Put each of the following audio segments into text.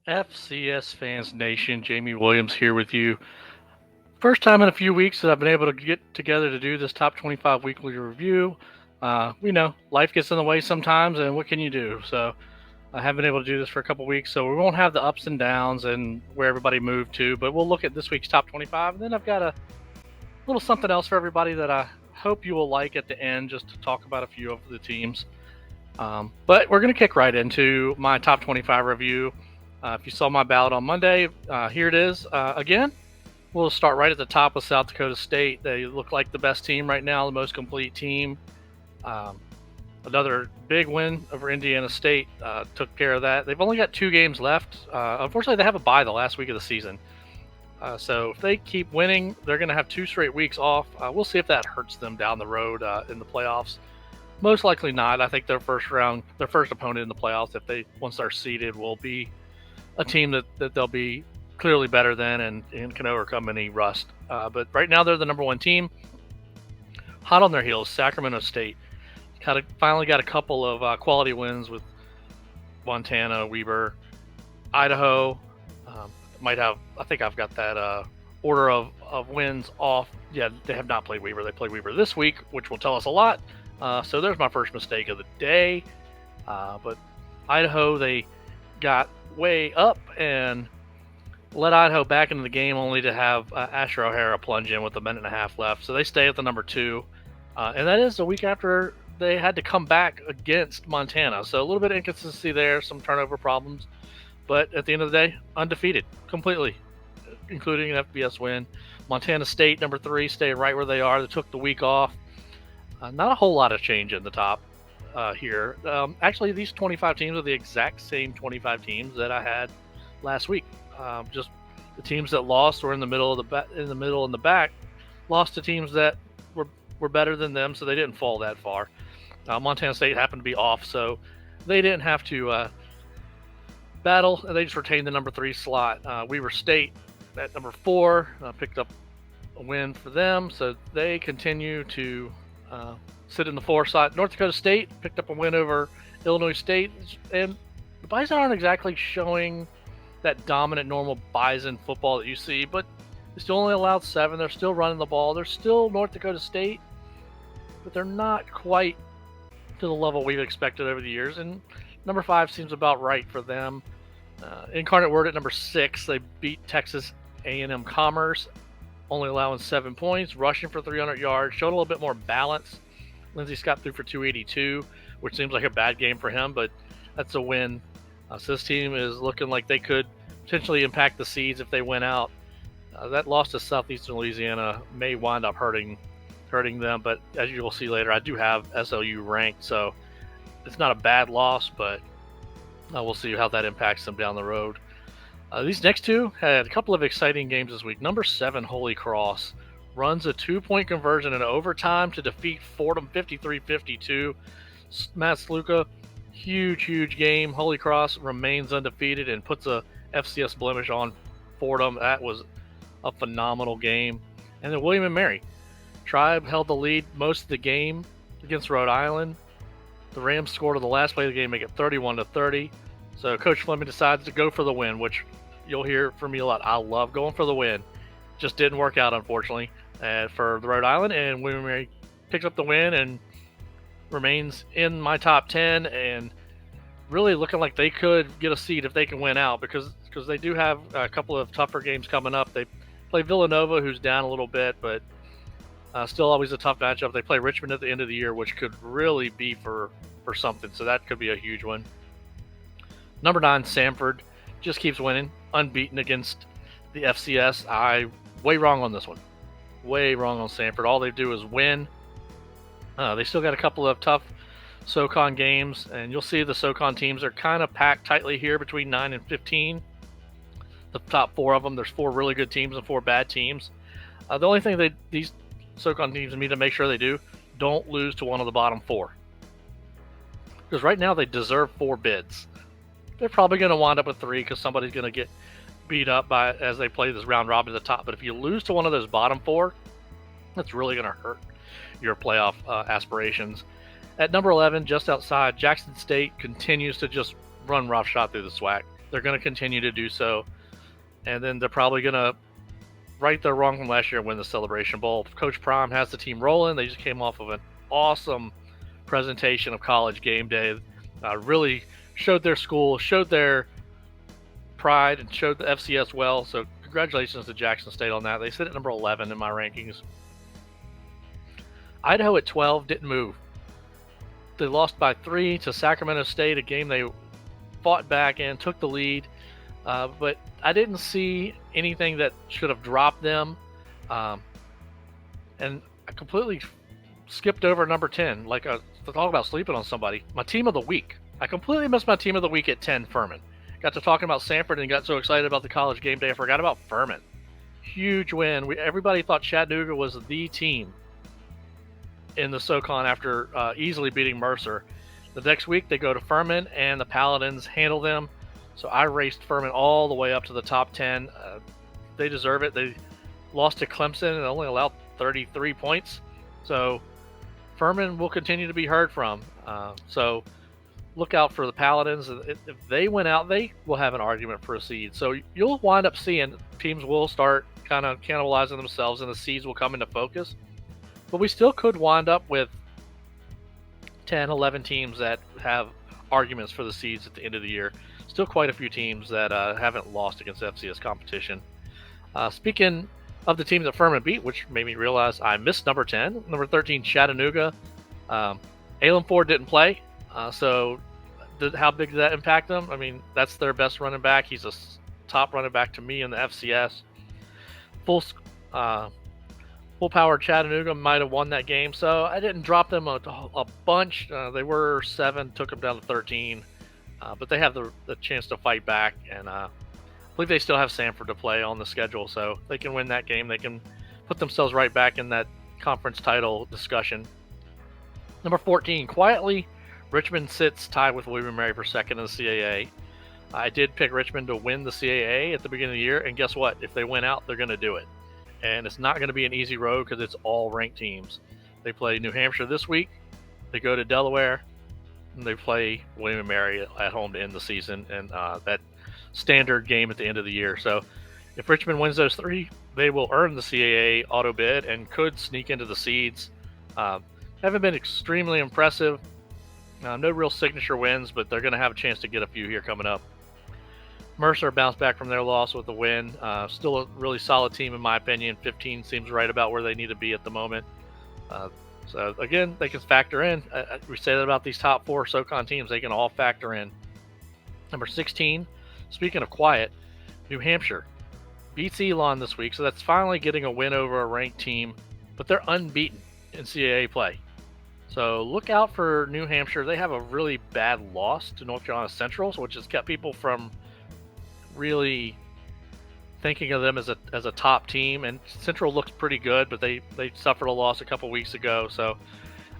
FCS Fans Nation, Jamie Williams here with you. First time in a few weeks that I've been able to get together to do this top 25 weekly review. We know life gets in the way sometimes, and what can you do? So I haven't been able to do this for a couple weeks, so we won't have the ups and downs and where everybody moved to, but we'll look at this week's top 25, and then I've got a little something else for everybody that I hope you will like at the end, just to talk about a few of the teams. But we're going to kick right into my top 25 review. If you saw my ballot on Monday, here it is. Again, we'll start right at the top with South Dakota State. They look like the best team right now, the most complete team. Um, Another big win over Indiana State took care of that. They've only got 2 games left. Unfortunately, they have a bye the last week of the season. So if they keep winning, they're going to have 2 straight weeks off. We'll see if that hurts them down the road in the playoffs. Most likely not. I think their first opponent in the playoffs, once they're seeded, will be a team that they'll be clearly better than and can overcome any rust. But right now they're the number 1 team. Hot on their heels, Sacramento State. Finally got a couple of quality wins with Montana, Weber, Idaho. I think I've got that order of wins off. Yeah, they have not played Weber. They play Weber this week, which will tell us a lot. So there's my first mistake of the day. But Idaho, they got way up and let Idaho back into the game, only to have Asher O'Hara plunge in with a minute and a half left. So they stay at the number 2. And that is a week after they had to come back against Montana. So a little bit of inconsistency there, some turnover problems. But at the end of the day, undefeated completely, including an FBS win. Montana State, number 3, staying right where they are. They took the week off. Not a whole lot of change in the top here. Actually, these 25 teams are the exact same 25 teams that I had last week. Just the teams that lost were in the middle and the back, lost to teams that were better than them, so they didn't fall that far. Montana State happened to be off, so they didn't have to battle. They just retained the number 3 slot. Weber State at number 4 picked up a win for them, so they continue to sit in the 4 slot. North Dakota State picked up a win over Illinois State, and the Bison aren't exactly showing that dominant normal Bison football that you see, but they still only allowed 7. They're still running the ball. They're still North Dakota State, but they're not quite to the level we've expected over the years, and number 5 seems about right for them. Incarnate Word at number 6. They beat Texas A&M Commerce, only allowing 7 points, rushing for 300 yards, showed a little bit more balance. Lindsey Scott threw for 282, which seems like a bad game for him, but that's a win. So this team is looking like they could potentially impact the seeds if they win out. That loss to Southeastern Louisiana may wind up hurting them, but as you will see later, I do have SLU ranked, so it's not a bad loss, but we'll see how that impacts them down the road. These next 2 had a couple of exciting games this week. Number 7, Holy Cross, runs a 2-point conversion in overtime to defeat Fordham 53-52. Matt Sluka, huge game. Holy Cross remains undefeated and puts a FCS blemish on Fordham. That was a phenomenal game. And then William & Mary. Tribe held the lead most of the game against Rhode Island. The Rams scored on the last play of the game, make it 31-30. So Coach Fleming decides to go for the win, which you'll hear from me a lot. I love going for the win. Just didn't work out, unfortunately, for the Rhode Island. And William & Mary picks up the win and remains in my top 10 and really looking like they could get a seed if they can win out, because they do have a couple of tougher games coming up. They play Villanova, who's down a little bit, but still always a tough matchup. They play Richmond at the end of the year, which could really be for something. So that could be a huge one. Number 9, Samford, just keeps winning, unbeaten against the FCS. I way wrong on this one. Way wrong on Samford. All they do is win. They still got a couple of tough SoCon games, and you'll see the SoCon teams are kind of packed tightly here between 9 and 15. The top 4 of them, there's 4 really good teams and 4 bad teams. The only thing these SoCon teams need to make sure they do, don't lose to one of the bottom 4. Because right now they deserve 4 bids. They're probably going to wind up with 3 because somebody's going to get beat up as they play this round robin at the top. But if you lose to one of those bottom 4, that's really going to hurt your playoff aspirations. At number 11, just outside, Jackson State continues to just run roughshod through the SWAC. They're going to continue to do so. And then they're probably going to right their wrong from last year and win the Celebration Bowl. Coach Prime has the team rolling. They just came off of an awesome presentation of College Game Day. Really showed their school, showed their pride, and showed the FCS well. So congratulations to Jackson State on that. They sit at number 11 in my rankings. Idaho at 12 didn't move. They lost by 3 to Sacramento State, a game they fought back and took the lead. But I didn't see anything that should have dropped them. And I completely skipped over number 10. Like, talk about sleeping on somebody. My team of the week. I completely missed my team of the week at 10, Furman. Got to talking about Sanford and got so excited about the College Game Day, I forgot about Furman. Huge win. Everybody thought Chattanooga was the team in the SoCon after easily beating Mercer. The next week they go to Furman and the Paladins handle them. So I raced Furman all the way up to the top 10. They deserve it. They lost to Clemson and only allowed 33 points. So Furman will continue to be heard from. So look out for the Paladins. If they win out, they will have an argument for a seed. So you'll wind up seeing teams will start kind of cannibalizing themselves and the seeds will come into focus. But we still could wind up with 10, 11 teams that have arguments for the seeds at the end of the year. Still quite a few teams that haven't lost against FCS competition. Speaking of the teams that Furman beat, which made me realize I missed number 10. Number 13, Chattanooga. Alan Ford didn't play. So how big did that impact them? I mean, that's their best running back. He's a top running back to me in the FCS. Full-powered Chattanooga might have won that game, so I didn't drop them a bunch. They were 7, took them down to 13, but they have the chance to fight back, and I believe they still have Sanford to play on the schedule, so they can win that game. They can put themselves right back in that conference title discussion. Number 14, quietly, Richmond sits tied with William & Mary for second in the CAA. I did pick Richmond to win the CAA at the beginning of the year, and guess what? If they win out, they're going to do it. And it's not going to be an easy road because it's all ranked teams. They play New Hampshire this week. They go to Delaware. And they play William & Mary at home to end the season. And that standard game at the end of the year. So if Richmond wins those 3, they will earn the CAA auto bid and could sneak into the seeds. Haven't been extremely impressive. No real signature wins, but they're going to have a chance to get a few here coming up. Mercer bounced back from their loss with a win. Still a really solid team, in my opinion. 15 seems right about where they need to be at the moment. So, again, they can factor in. We say that about these top 4 SoCon teams. They can all factor in. Number 16, speaking of quiet, New Hampshire beats Elon this week. So that's finally getting a win over a ranked team. But they're unbeaten in CAA play. So look out for New Hampshire. They have a really bad loss to North Carolina Central, which has kept people from really thinking of them as a top team. And Central looks pretty good, but they suffered a loss a couple weeks ago, so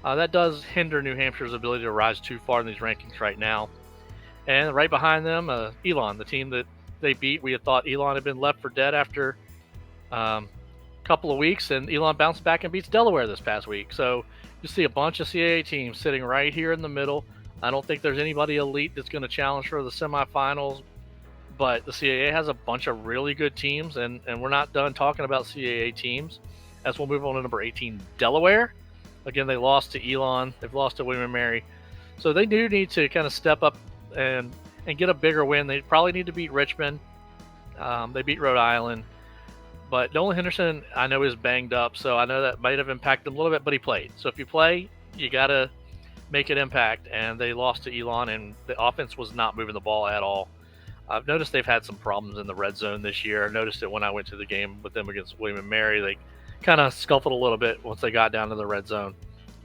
that does hinder New Hampshire's ability to rise too far in these rankings right now. And right behind them, Elon, the team that they beat. We had thought Elon had been left for dead after a couple of weeks, and Elon bounced back and beats Delaware this past week. So you see a bunch of CAA teams sitting right here in the middle. I don't think there's anybody elite that's going to challenge for the semifinals. But the CAA has a bunch of really good teams, and we're not done talking about CAA teams. As we'll move on to number 18, Delaware. Again, they lost to Elon. They've lost to William & Mary. So they do need to kind of step up and get a bigger win. They probably need to beat Richmond. They beat Rhode Island. But Nolan Henderson, I know, is banged up, so I know that might have impacted him a little bit, but he played. So if you play, you got to make an impact. And they lost to Elon, and the offense was not moving the ball at all. I've noticed they've had some problems in the red zone this year. I noticed it when I went to the game with them against William & Mary. They kind of scuffled a little bit once they got down to the red zone.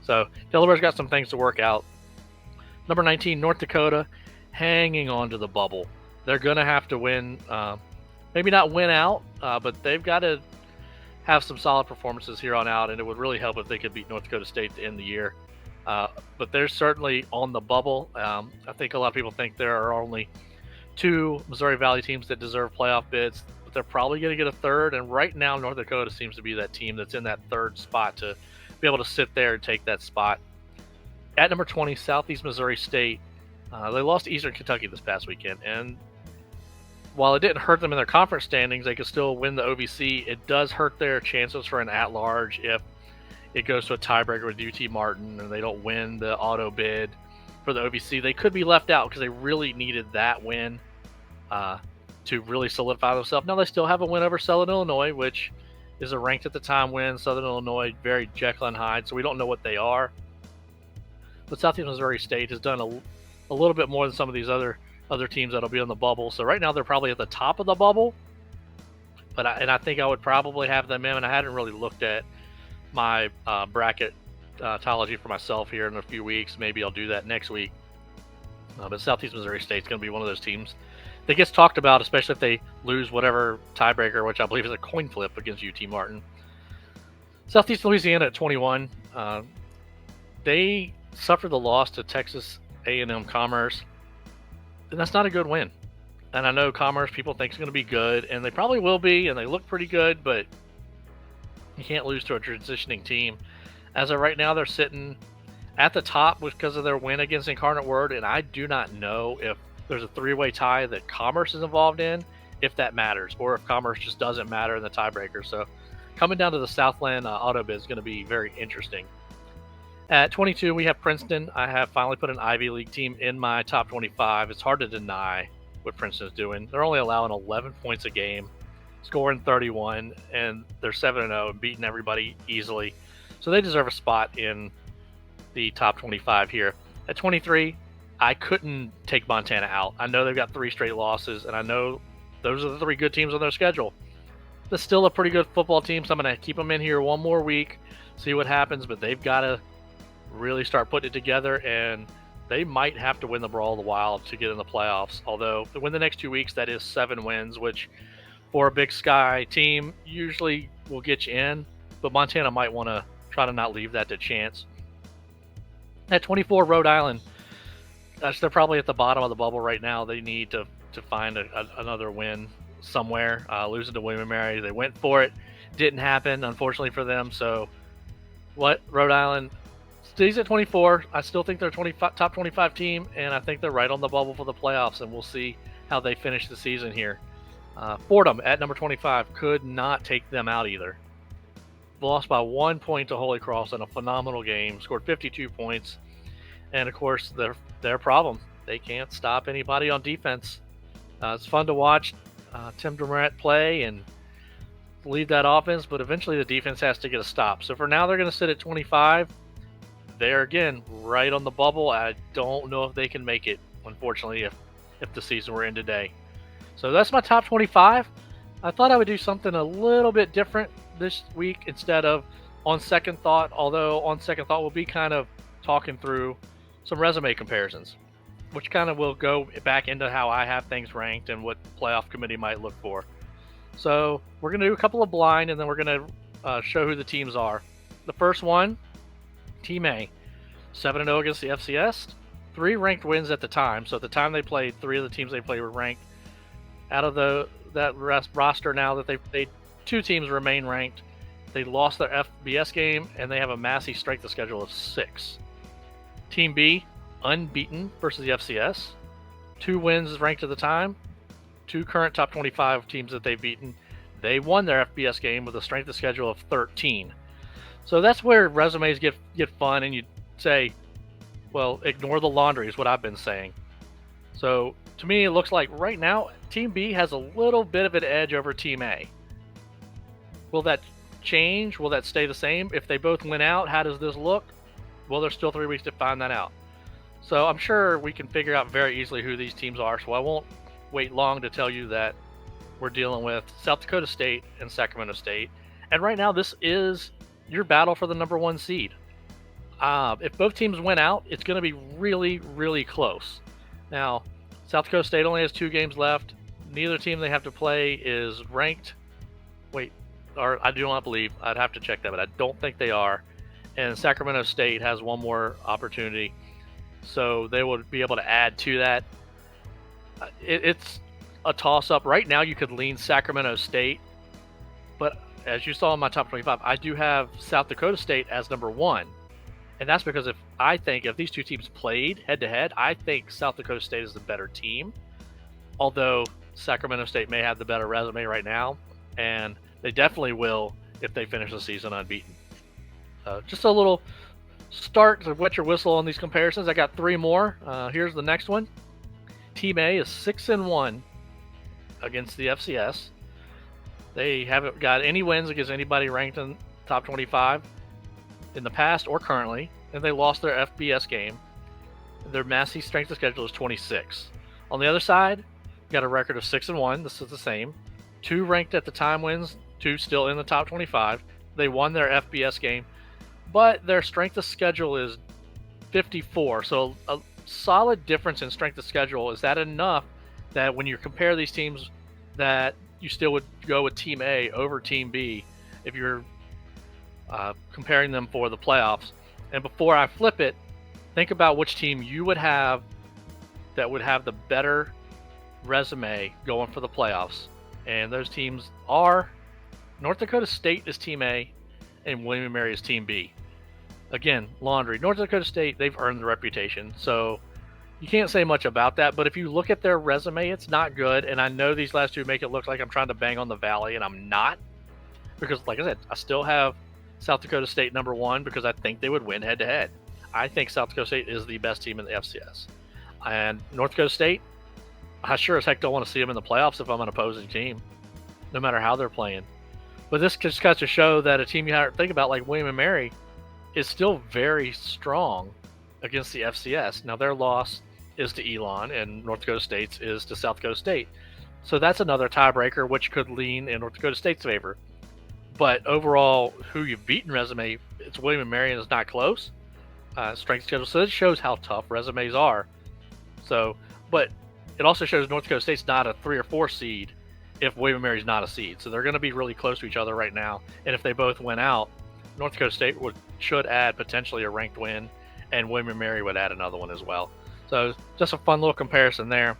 So Delaware's got some things to work out. Number 19, North Dakota, hanging on to the bubble. They're going to have to win, maybe not win out, but they've got to have some solid performances here on out, and it would really help if they could beat North Dakota State to end the year. But they're certainly on the bubble. I think a lot of people think there are only 2 Missouri Valley teams that deserve playoff bids, but they're probably going to get a third. And right now, North Dakota seems to be that team that's in that third spot to be able to sit there and take that spot. At number 20, Southeast Missouri State. They lost to Eastern Kentucky this past weekend, and while it didn't hurt them in their conference standings, they could still win the OVC. It does hurt their chances for an at-large if it goes to a tiebreaker with UT Martin and they don't win the auto bid for the OVC. They could be left out because they really needed that win to really solidify themselves. Now they still have a win over Southern Illinois, which is a ranked at the time win. Southern Illinois, very Jekyll and Hyde, so we don't know what they are. But Southeast Missouri State has done a little bit more than some of these other teams that'll be on the bubble. So right now they're probably at the top of the bubble. But I think I would probably have them in, and I hadn't really looked at my bracketology for myself here in a few weeks. Maybe I'll do that next week. But Southeast Missouri State's going to be one of those teams that gets talked about, especially if they lose whatever tiebreaker, which I believe is a coin flip against UT Martin. Southeast Louisiana at 21. They suffered the loss to Texas A&M Commerce, and that's not a good win. And I know Commerce people think is going to be good, and they probably will be, and they look pretty good, but you can't lose to a transitioning team. As of right now, they're sitting at the top because of their win against Incarnate Word, and I do not know if there's a three-way tie that Commerce is involved in, if that matters, or if Commerce just doesn't matter in the tiebreaker. So coming down to the Southland auto bid is going to be very interesting. At 22, we have Princeton. I have finally put an Ivy League team in my top 25. It's hard to deny what Princeton's doing. They're only allowing 11 points a game, scoring 31, and they're 7-0 and beating everybody easily. So they deserve a spot in the top 25 here. At 23, I couldn't take Montana out. I know they've got 3 straight losses, and I know those are the 3 good teams on their schedule. They're still a pretty good football team, so I'm going to keep them in here one more week, see what happens, but they've got to really start putting it together, and they might have to win the Brawl of the Wild to get in the playoffs. Although, to win the next 2 weeks, that is 7 wins, which for a Big Sky team usually will get you in, but Montana might want to try to not leave that to chance. At 24, Rhode Island. They're probably at the bottom of the bubble right now. They need to find another win somewhere. Losing to William & Mary, they went for it. Didn't happen, unfortunately for them. So, Rhode Island stays at 24. I still think they're a top 25 team, and I think they're right on the bubble for the playoffs, and we'll see how they finish the season here. Fordham at number 25 could not take them out either. Lost by 1 point to Holy Cross in a phenomenal game, scored 52 points, and of course their problem, they can't stop anybody on defense. It's fun to watch Tim Demeret play and lead that offense, but eventually the defense has to get a stop. So for now, they're going to sit at 25. They're again right on the bubble. I don't know if they can make it, unfortunately, if the season were in today. So that's my top 25. I thought I would do something a little bit different this week instead of on second thought, although on second thought we'll be kind of talking through some resume comparisons, which kind of will go back into how I have things ranked and what playoff committee might look for. So we're going to do a couple of blind, and then we're going to show who the teams are. The first one, Team A, 7-0 against the FCS, 3 ranked wins at the time. So at the time they played, 3 of the teams they played were ranked. Out of that roster now that they 2 teams remain ranked. They lost their FBS game, and they have a massive strength of schedule of 6. Team B, unbeaten versus the FCS. 2 wins ranked at the time. 2 current top 25 teams that they've beaten. They won their FBS game with a strength of schedule of 13. So that's where resumes get fun, and you say, well, ignore the laundry is what I've been saying. So to me, it looks like right now, Team B has a little bit of an edge over Team A. Will that change? Will that stay the same? If they both win out, how does this look? Well, there's still 3 weeks to find that out. So I'm sure we can figure out very easily who these teams are. So I won't wait long to tell you that we're dealing with South Dakota State and Sacramento State. And right now, this is your battle for the number 1 seed. If both teams win out, it's going to be really, really close. Now, South Dakota State only has 2 games left. Neither team they have to play is ranked. Or I do not believe. I'd have to check that, but I don't think they are. And Sacramento State has one more opportunity, so they would be able to add to that. It's a toss-up. Right now, you could lean Sacramento State, but as you saw in my top 25, I do have South Dakota State as number 1. And that's because if these 2 teams played head-to-head, I think South Dakota State is the better team. Although Sacramento State may have the better resume right now, and they definitely will if they finish the season unbeaten. Just a little start to wet your whistle on these comparisons. I got 3 more. Here's the next one. Team A is 6-1 against the FCS. They haven't got any wins against anybody ranked in top 25 in the past or currently, and they lost their FBS game. Their Massey strength of schedule is 26. On the other side, got a record of 6-1. This is the same. 2 ranked at the time wins, 2 still in the top 25. They won their FBS game, but their strength of schedule is 54. So a solid difference in strength of schedule. Is that enough that when you compare these teams that you still would go with Team A over Team B if you're comparing them for the playoffs? And before I flip it, think about which team you would have that would have the better resume going for the playoffs. And those teams are North Dakota State is Team A and William & Mary is Team B. Again, laundry. North Dakota State, they've earned the reputation, so you can't say much about that. But if you look at their resume, it's not good. And I know these last two make it look like I'm trying to bang on the Valley, and I'm not. Because, like I said, I still have South Dakota State number 1 because I think they would win head-to-head. I think South Dakota State is the best team in the FCS. And North Dakota State, I sure as heck don't want to see them in the playoffs if I'm an opposing team, no matter how they're playing. But this just got to show that a team you have to think about, like William & Mary, is still very strong against the FCS. Now, their loss is to Elon, and North Dakota State's is to South Dakota State. So that's another tiebreaker, which could lean in North Dakota State's favor. But overall, who you've beaten resume, it's William & Mary, and it's not close. Strength schedule. So this shows how tough resumes are. So, but it also shows North Dakota State's not a 3 or 4 seed if William & Mary's not a seed. So they're going to be really close to each other right now. And if they both win out, North Dakota State should add potentially a ranked win, and William & Mary would add another one as well. So just a fun little comparison there.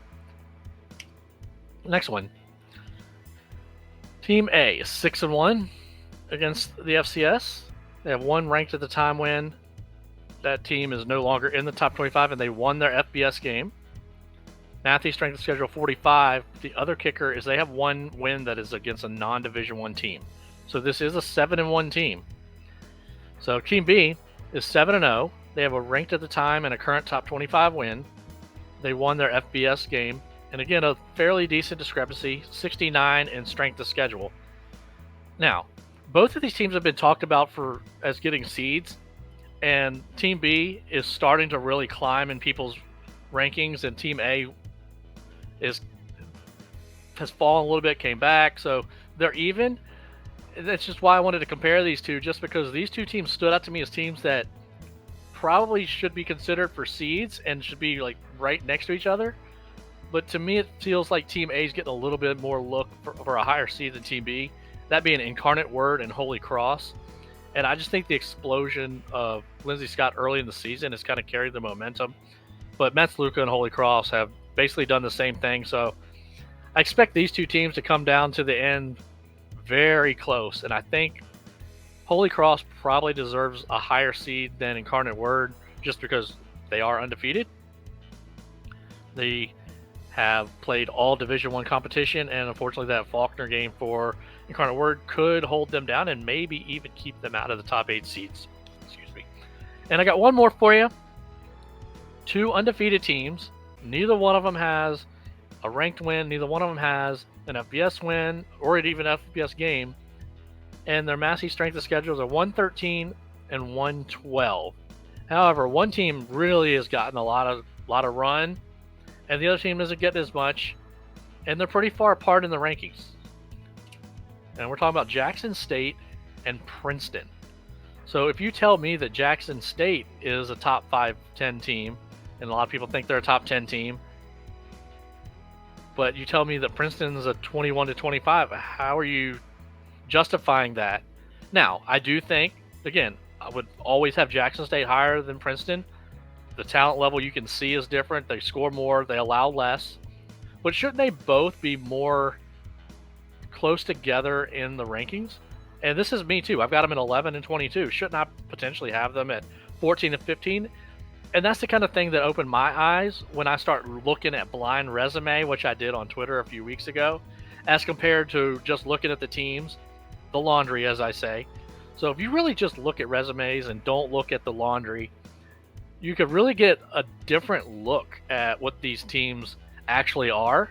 Next one. Team A is 6-1 against the FCS. They have 1 ranked at the time win. That team is no longer in the top 25, and they won their FBS game. Matthews strength of schedule 45. The other kicker is they have 1 win that is against a non-Division I team. So this is a 7-1 team. So Team B is 7-0. They have a ranked at the time and a current top 25 win. They won their FBS game. And again, a fairly decent discrepancy, 69 in strength of schedule. Now, both of these teams have been talked about as getting seeds. And Team B is starting to really climb in people's rankings. And Team A has fallen a little bit, came back. So they're even. That's just why I wanted to compare these two, just because these two teams stood out to me as teams that probably should be considered for seeds and should be like right next to each other. But to me, it feels like Team A is getting a little bit more look for a higher seed than Team B. That being Incarnate Word and Holy Cross. And I just think the explosion of Lindsey Scott early in the season has kind of carried the momentum. But Metz-Luca and Holy Cross have basically done the same thing. So I expect these two teams to come down to the end very close. And I think Holy Cross probably deserves a higher seed than Incarnate Word just because they are undefeated. They have played all Division I competition, and unfortunately that Faulkner game for Incarnate Word could hold them down and maybe even keep them out of the top 8 seeds. Excuse me. And I got one more for you. 2 undefeated teams. Neither one of them has a ranked win. Neither one of them has an FBS win or even an FBS game. And their Massey strength of schedules are 113 and 112. However, one team really has gotten a lot of run, and the other team doesn't get as much, and they're pretty far apart in the rankings. And we're talking about Jackson State and Princeton. So if you tell me that Jackson State is a top 5-10 team, and a lot of people think they're a top 10 team, but you tell me that Princeton is a 21-25, how are you justifying that? Now, I do think, again, I would always have Jackson State higher than Princeton. The talent level you can see is different. They score more, they allow less. But shouldn't they both be more close together in the rankings? And this is me too. I've got them at 11 and 22. Shouldn't I potentially have them at 14 and 15? And that's the kind of thing that opened my eyes when I start looking at blind resume, which I did on Twitter a few weeks ago, as compared to just looking at the teams, the laundry, as I say. So if you really just look at resumes and don't look at the laundry, you could really get a different look at what these teams actually are.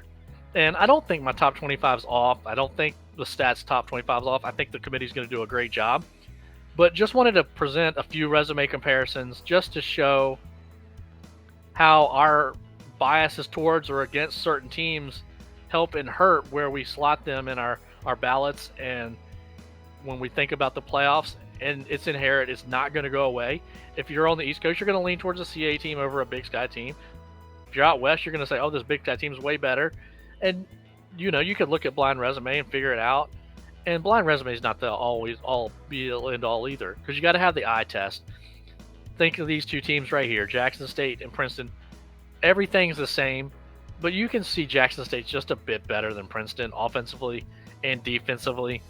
And I don't think my top 25 is off. I don't think the stats top 25 is off. I think the committee's going to do a great job. But just wanted to present a few resume comparisons just to show how our biases towards or against certain teams help and hurt where we slot them in our ballots, and when we think about the playoffs. And it's inherent, it's not going to go away. If you're on the East Coast, you're going to lean towards a CA team over a Big Sky team. If you're out West, you're going to say, oh, this Big Sky team is way better. And you could look at blind resume and figure it out. And blind resume is not the always all be end all either, because you got to have the eye test. Think of these two teams right here, Jackson State and Princeton. Everything's the same, but you can see Jackson State's just a bit better than Princeton offensively and defensively,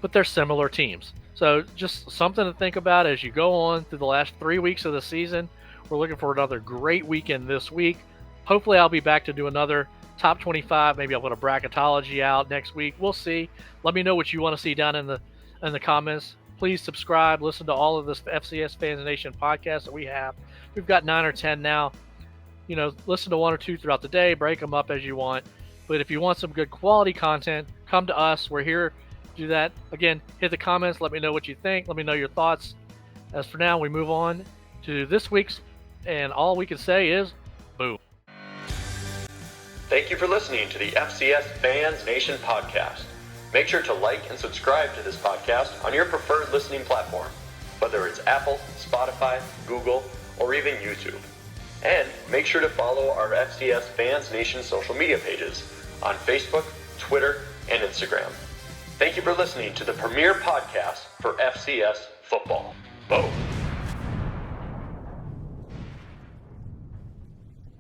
but they're similar teams. So just something to think about as you go on through the last 3 weeks of the season. We're looking for another great weekend this week. Hopefully I'll be back to do another top 25. Maybe I'll put a bracketology out next week. We'll see. Let me know what you want to see down in the comments. Please subscribe. Listen to all of this FCS Fans Nation podcast that we have. We've got 9 or 10 now. Listen to 1 or 2 throughout the day. Break them up as you want. But if you want some good quality content, come to us. We're here to do that. Again, hit the comments. Let me know what you think. Let me know your thoughts. As for now, we move on to this week's, and all we can say is boom. Thank you for listening to the FCS Fans Nation podcast. Make sure to like and subscribe to this podcast on your preferred listening platform, whether it's Apple, Spotify, Google, or even YouTube. And make sure to follow our FCS Fans Nation social media pages on Facebook, Twitter, and Instagram. Thank you for listening to the premier podcast for FCS football. Boom.